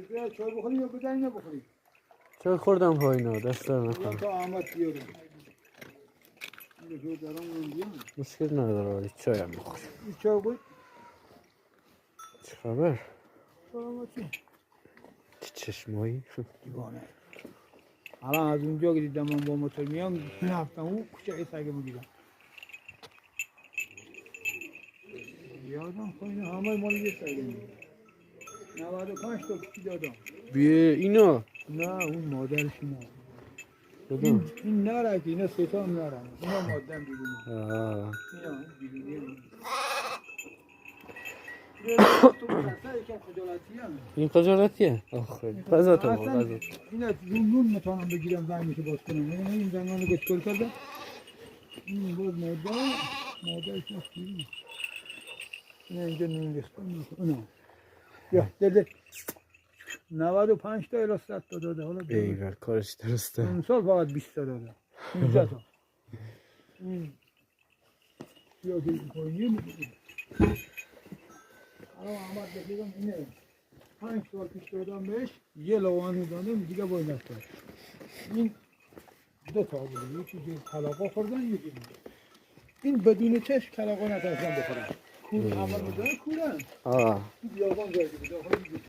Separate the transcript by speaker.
Speaker 1: چای بخوری یا بدنی نبخوری؟
Speaker 2: چای خوردم پایینا دست در
Speaker 1: یا
Speaker 2: نکنم.
Speaker 1: تا آمد بیارم. اینو دارم میگم.
Speaker 2: مشکل نداره ولی چای هم بخور.
Speaker 1: این چای بود؟
Speaker 2: چه خبر؟
Speaker 1: سلامتی.
Speaker 2: چه چشمایی؟
Speaker 1: دیوانه. الان از اونجا که دیدم من با موتور میام رفتم اون کوچه سگه میگیرم. یادم کنه همه مال یه سگه میگیرم. 95 تا کی دادم.
Speaker 2: بیه اینا.
Speaker 1: نه اون مادرش نه.
Speaker 2: کدوم؟
Speaker 1: این نره که اینا سه تا هم نرن. اینا مادرم بیرونه.
Speaker 2: آه.
Speaker 1: اینا بیرونه.
Speaker 2: این خجالتیه؟ آخه غذا تو با غذا.
Speaker 1: اینا نون میتونم بگیرم زنگشو باز کنم. این زنگانو گشکل کردم. این بود مادرش نفتی. اینا اینجا نون ریختم. اونا. یا دل 95 تا الی 100 تا داده حالا
Speaker 2: ایول کارش درسته.
Speaker 1: اون سال فقط 20 تا داده 15 تا این یا که پایینی الان احمد بگیرم اینه 5 سال پیش دادم بهش یه لوانی دادم دیگه باید نستم این 2 تا بوده یکی که طلاقا خوردن یکی این بدون چشم طلاقا نترسن بخورن کور اول میدونه کورن
Speaker 2: آه
Speaker 1: بیابان جایی بوده